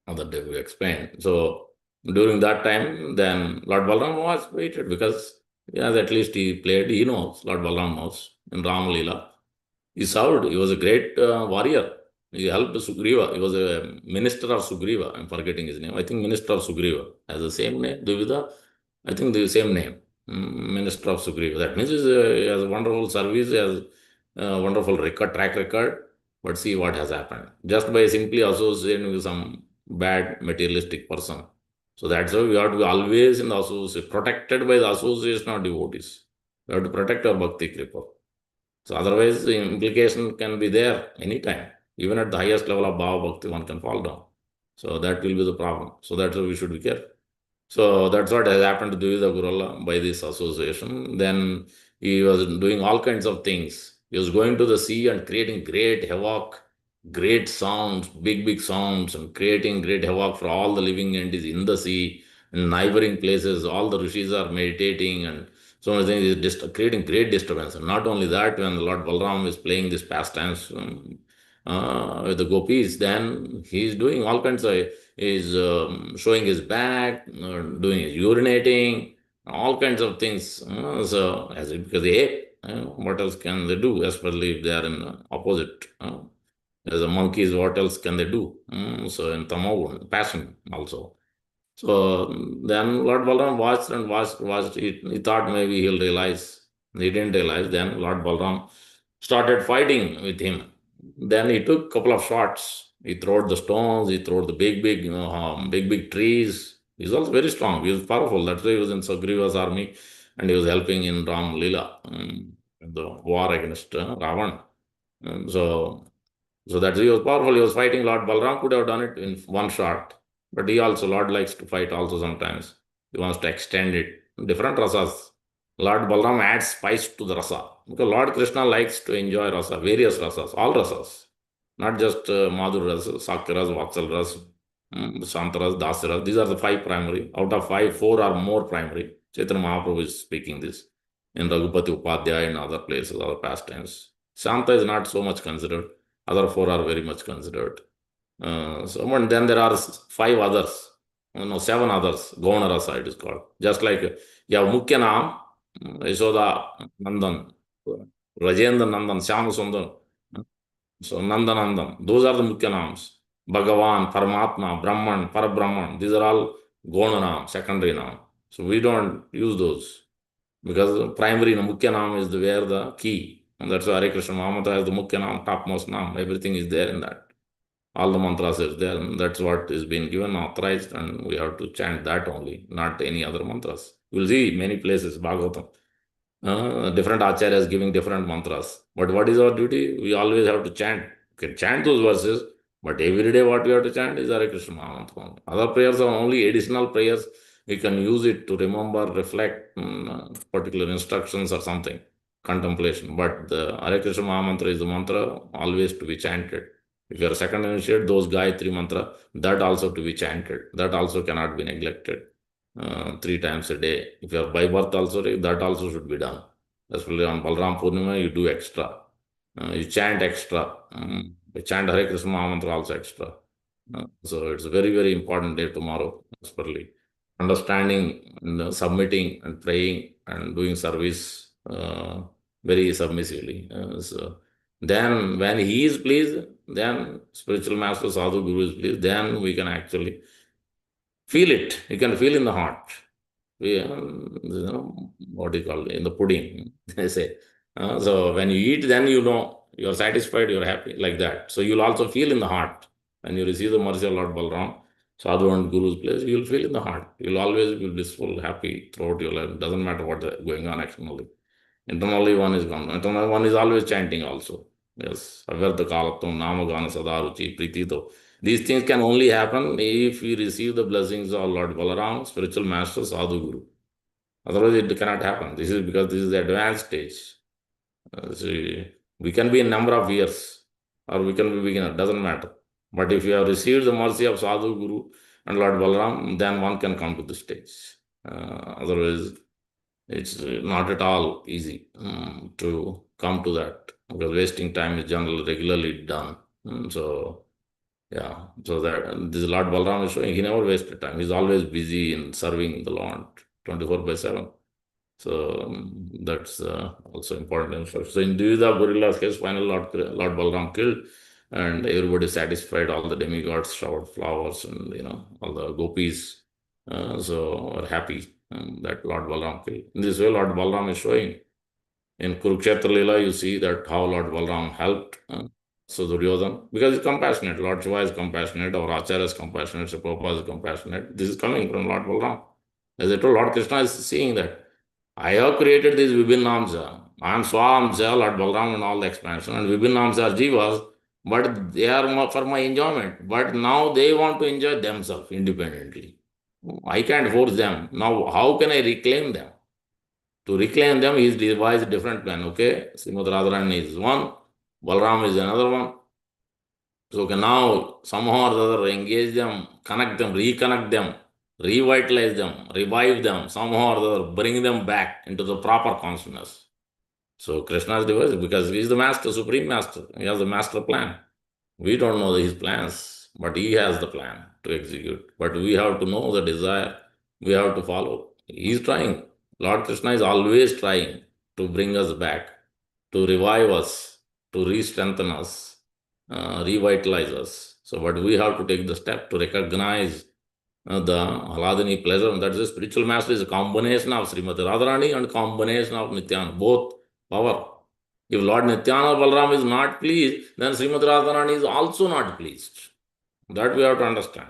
Other day we explained. So during that time, then Lord Balaram was waited because yes, at least he played, he knows, Lord Balaram knows in Ram Leela. He served, he was a great warrior. He helped Sugriva. He was a minister of Sugriva. I'm forgetting his name. I think minister of Sugriva has the same name. Dvivida, I think the same name. Minister of Sugriva. That means he has a wonderful service, he has a wonderful track record. But see what has happened. Just by simply associating with some bad materialistic person. So that's why we have to be always in the association, protected by the association of devotees. We have to protect our bhakti kripa. So otherwise, the implication can be there anytime. Even at the highest level of bhava bhakti, one can fall down. So that will be the problem. So that's why we should be careful. So that's what has happened to Dvida Gurula by this association. Then he was doing all kinds of things. He was going to the sea and creating great havoc, great sounds, big, big sounds, and creating great havoc for all the living entities in the sea, in neighboring places. All the rishis are meditating and so many things is creating great disturbance. And not only that, when the Lord Balaram is playing these pastimes with the gopis, then he is doing all kinds of, is showing his back, doing his urinating, all kinds of things. So, as it, because the ape, what else can they do, especially if they are in opposite? As a monkeys, what else can they do? So, in Tamagun, passion also. So then Lord Balaram watched and watched. He thought maybe he'll realize. He didn't realize. Then Lord Balaram started fighting with him. Then he took a couple of shots. He threw the stones. He threw the big, big, big trees. He's also very strong. He was powerful. That's why he was in Sugriva's army, and he was helping in Ram Lila, in the war against Ravan. So that's he was powerful. He was fighting. Lord Balaram could have done it in one shot. But he also, Lord likes to fight also sometimes. He wants to extend it. Different rasas. Lord Balaram adds spice to the rasa. Because Lord Krishna likes to enjoy rasa, various rasas, all rasas. Not just Madhur rasa, Sakya rasa, Vatsal rasa, Shanta rasa, Dasa rasa. These are the five primary. Out of five, four are more primary. Chaitanya Mahaprabhu is speaking this in Raghupati Upadhyaya and other places, other pastimes. Shanta is not so much considered. Other four are very much considered. And then there are five others, no, seven others. Gauna Rasa it is called. Just like you have Mukhya Naam, Yashoda Nandan, Rajendra Nandan, Shyam Sundar. So Nandanandam. Those are the Mukhya Naams. Bhagavan, Paramatma, Brahman, Parabrahman. These are all Gauna Naam, secondary Naam. So we don't use those. Because primary Mukhya Naam is where the key. And that's why Hare Krishna Mahamatra has the Mukhya Naam, topmost Naam. Everything is there in that. All the mantras is there. And that's what is being given, authorized, and we have to chant that only, not any other mantras. You'll see many places, Bhagavatam. Different acharyas giving different mantras. But what is our duty? We always have to chant. We can chant those verses, but every day what we have to chant is Hare Krishna Mahamantra. Other prayers are only additional prayers You can use it to remember, reflect particular instructions or something, contemplation. But the Hare Krishna Mahamantra is the mantra always to be chanted. If you are second initiate, those Gayatri mantra, that also to be chanted. That also cannot be neglected 3 times a day. If you are by birth also, that also should be done. Especially on Balaram Purnima, you do extra. You chant extra. You chant Hare Krishna Mahamantra also extra. So it's a very, very important day tomorrow, especially understanding and submitting and praying and doing service very submissively. So then when he is pleased, then spiritual master sadhu guru is pleased, then we can actually feel it. You can feel in the heart. What do you call it? In the pudding, they say. So when you eat, then you know you're satisfied, you're happy, like that. So you'll also feel in the heart when you receive the mercy of Lord Balaram, Sadhu and Guru's place, you'll feel in the heart. You'll always be blissful, happy throughout your life. It doesn't matter what's going on externally. Internally, one is gone. Internally, one is always chanting also. Yes. Avyartha kalatvam, namagana sadaruchi, pritito. These things can only happen if we receive the blessings of Lord Balaram, spiritual master, Sadhu Guru. Otherwise, it cannot happen. This is because this is the advanced stage. See, we can be a number of years or we can be beginner, doesn't matter. But if you have received the mercy of Sadhu Guru and Lord Balaram, then one can come to the stage. Otherwise, it's not at all easy to come to that because wasting time is generally regularly done. So, yeah, so that this Lord Balaram is showing he never wasted time. He's always busy in serving the Lord 24/7. So that's also important. So in Dvida Gorilla's case, finally Lord Balaram killed, and everybody satisfied. All the demigods showered flowers, and all the gopis so are happy that Lord Balaram killed. In this way, Lord Balaram is showing. In Kurukshetra Leela, you see that how Lord Balaram helped Duryodhan because he's compassionate. Lord Shiva is compassionate, our Acharya is compassionate, Sri Prabhupada is compassionate. This is coming from Lord Balaram. As I told, Lord Krishna is seeing that. I have created this Vibhinnamsa. I am Swamsa, Lord Balaram and all the expansion, and Vibhinnamsa are Jivas, but they are for my enjoyment. But now they want to enjoy themselves independently. I can't force them. Now, how can I reclaim them? To reclaim them, he's devised a different plan. Okay, Srimad Radharani is one, Balaram is another one. So now somehow or the other engage them, connect them, reconnect them, revitalize them, revive them, somehow or the other bring them back into the proper consciousness. So Krishna's device because he is the master, supreme master. He has the master plan. We don't know his plans, but he has the plan to execute. But we have to know the desire. We have to follow. He's trying. Lord Krishna is always trying to bring us back, to revive us, to re-strengthen us, revitalize us. So, but we have to take the step to recognize the Haladini pleasure. That is a spiritual master is a combination of Srimati Radharani and combination of Nityananda, both power. If Lord Nityananda Balaram is not pleased, then Srimati Radharani is also not pleased. That we have to understand.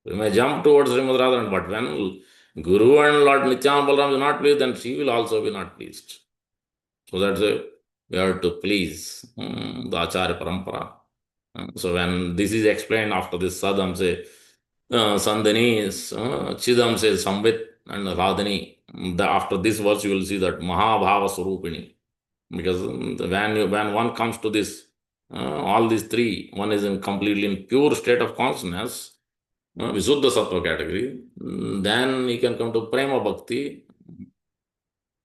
We may jump towards Srimati Radharani, but when Guru and Lord Nityananda Balaram is not pleased, then she will also be not pleased. So that's why we have to please the Acharya Parampara. So when this is explained after this Sadham, say, Sandhani, Chidam says Samvit and Radhani. After this verse, you will see that Mahabhava Swarupini. Because when one comes to this, all these three, one is in completely in pure state of consciousness, Visuddha Sattva category, then you can come to Prema Bhakti,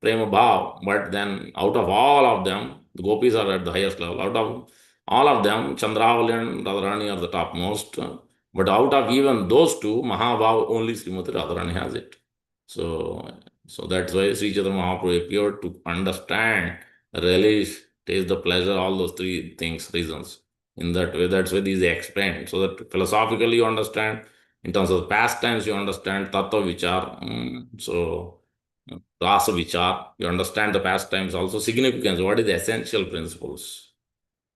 Prema Bhav. But then out of all of them, the gopis are at the highest level. Out of all of them, Chandravali and Radharani are the topmost. But out of even those two, Mahabhav, only Srimati Radharani has it. So that's why Sri Chaitanya Mahaprabhu appeared to understand, relish, taste the pleasure, all those three things, reasons. In that way, that's why these are explained. So that philosophically you understand, in terms of pastimes you understand, tattva vichar. So rasa vichar, you understand the pastimes, also significance, what is the essential principles.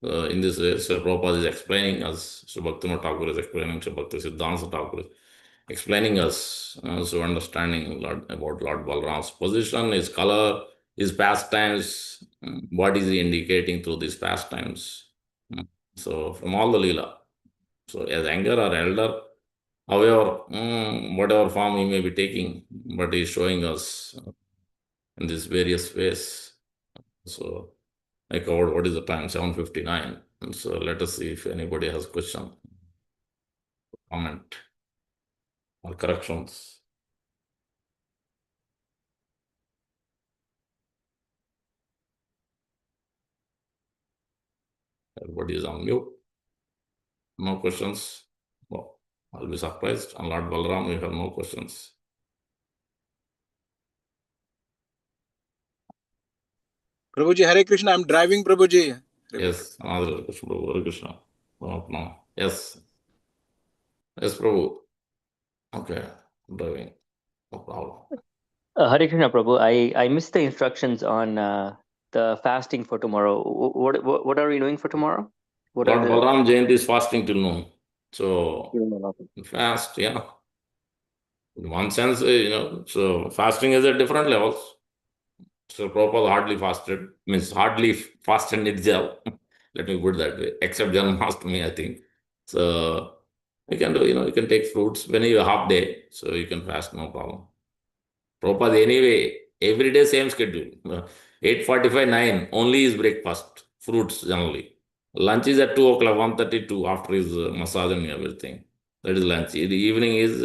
In this way, Sri Prabhupada is explaining us, Sri Bhaktivinoda Thakur is explaining, Sri Bhakti Siddhanta Thakur is explaining us, so understanding about Lord Balaram's position, his color, his pastimes, what is he indicating through these pastimes. So from all the Leela. So as younger or elder, However, whatever form he may be taking, but he is showing us in these various ways. So I covered what is the time, 7:59. And so let us see if anybody has question, comment, or corrections. Everybody is on mute. No questions. Well, I'll be surprised. And Lord Balaram, we have no questions. Prabhuji, Hare Krishna, I'm driving, Prabhuji. Yes, Hare Krishna, Prabhu, Hare Krishna. No. Yes. Yes, Prabhu. Okay, driving. No problem. Hare Krishna Prabhu, I missed the instructions on the fasting for tomorrow. What are we doing for tomorrow? What Lord are the Balaram Jayanti is fasting till noon. So Okay. fast, yeah. In one sense, so fasting is at different levels. So Prabhupada hardly fasted, means hardly fasted Nirjal. Let me put it that way, except Janmashtami, I think. So you can do, you can take fruits when you have half day, so you can fast, no problem. Prabhupada anyway, every day same schedule. 8:45, 9, only is breakfast, fruits generally. Lunch is at 2 o'clock, 1:32 after his massage and everything. That is lunch. In the evening is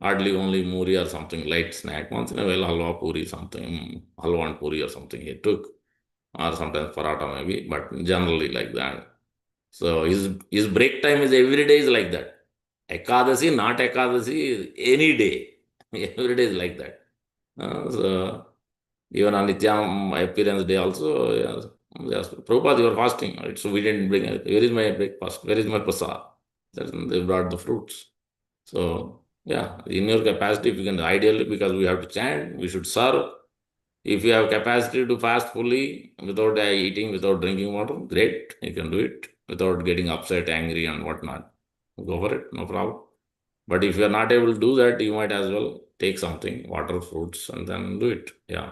hardly only muri or something, light snack. Once in a while, halwa puri, something, halwa and puri or something he took. Or sometimes paratha maybe, but generally like that. So his break time is every day is like that. Ekadasi, not Ekadasi, any day. Every day is like that. So even on Nityam appearance day also, yes, Prabhupada, you are fasting. Right? So we didn't bring it. Where is my breakfast? Where is my prasad? They brought the fruits. So yeah, in your capacity, if you can, ideally, because we have to chant, we should serve. If you have capacity to fast fully without eating, without drinking water, great, you can do it without getting upset, angry, and whatnot. Go for it, no problem. But if you are not able to do that, you might as well take something, water, fruits, and then do it. Yeah.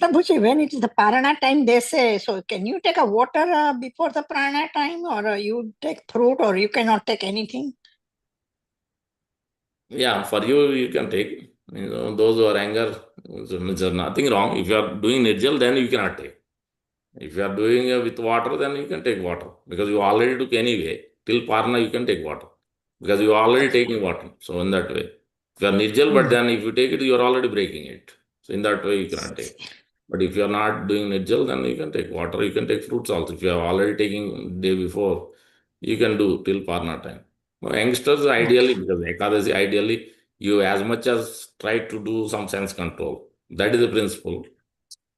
Prabhuji, when it is the Parana time, they say, so can you take a water before the Parana time, or you take fruit, or you cannot take anything? Yeah, for you, you can take. Those who are anger, there's nothing wrong. If you are doing nirjal, then you cannot take. If you are doing with water, then you can take water because you already took anyway. Till Parna, you can take water because you are already taking water. So in that way, if you are nirjal, but then if you take it, you are already breaking it. So in that way, you cannot take. But if you are not doing nirjal, then you can take water. You can take fruits also. If you are already taking day before, you can do till Parna time. Now, youngsters, ideally, because Ekadasi, ideally, you as much as try to do some sense control. That is the principle.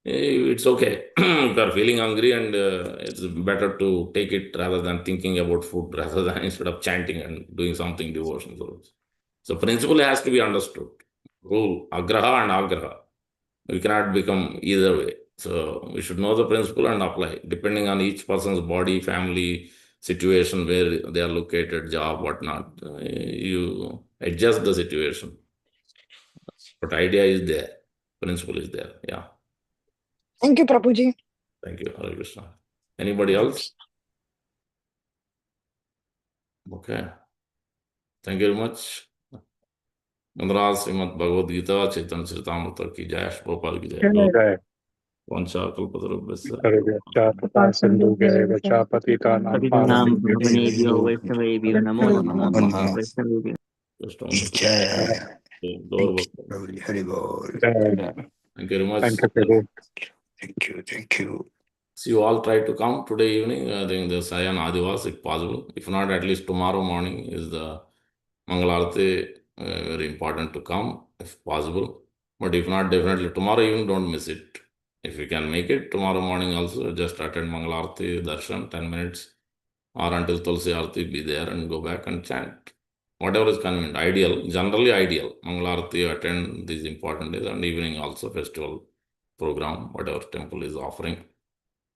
It's okay. If you are feeling hungry, and it's better to take it rather than thinking about food, rather than instead of chanting and doing something devotional. So principle has to be understood. Rule, agraha and agraha. We cannot become either way. So we should know the principle and apply, depending on each person's body, family, situation, where they are located, job, whatnot. You adjust the situation. But idea is there. Principle is there. Yeah. Thank you, Prabhuji. Thank you, Hare Krishna. Anybody else? Okay. Thank you very much. Mandraj Srimad Bhagavad Gita, Chaitanya Charitamrita ki jai, Prabhupada ki jai. जय Vancha kalpatarubhyasya. कृपा सिंधु पतितानां Naam पावनेभ्यो Bhavanebhyo Vaishnavebhyo Namo Namo Vaishnavebhyo. Just only Jai. door. Hari Bol. जय Thank you very much. Thank you Prabhu Thank you. So you all try to come today evening. I think the Sayan Adivas, if possible. If not, at least tomorrow morning is the Mangalarti. Very important to come, if possible. But if not, definitely tomorrow evening, don't miss it. If you can make it, tomorrow morning also, just attend Mangalarti, darshan, 10 minutes, or until Tulsi Arti, be there and go back and chant. Whatever is convenient, ideal, generally ideal. Mangalarti, attend these important days, and evening also festival program, whatever temple is offering.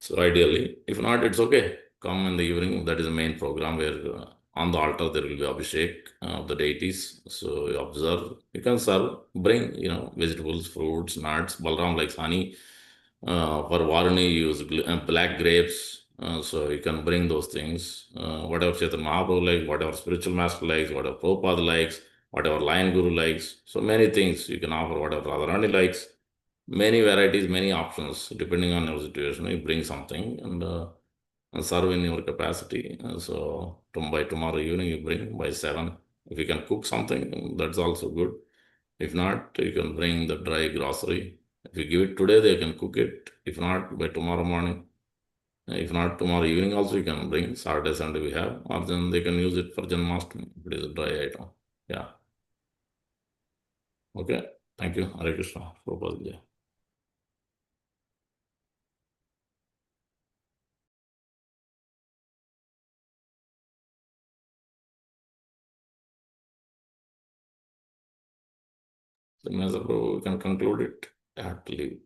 So ideally, if not, it's okay. Come in the evening. That is the main program where on the altar there will be Abhishek of the deities. So you observe. You can serve. Bring vegetables, fruits, nuts. Balaram likes honey. For Varuni, use black grapes. So you can bring those things, whatever Chaitanya Mahaprabhu likes, whatever spiritual master likes, whatever Prabhupada likes, whatever Lion Guru likes. So many things you can offer, whatever Radharani likes. Many varieties, many options, depending on your situation. You bring something and serve in your capacity. So by tomorrow evening, you bring by 7. If you can cook something, that's also good. If not, you can bring the dry grocery. If you give it today, they can cook it. If not, by tomorrow morning. If not, tomorrow evening also you can bring. Saturday, Sunday we have. Or then they can use it for Janmashtami if it is a dry item. Yeah. Okay. Thank you. Hare Krishna. Prabhupada. So, Prabhu, we can conclude it. I have to leave.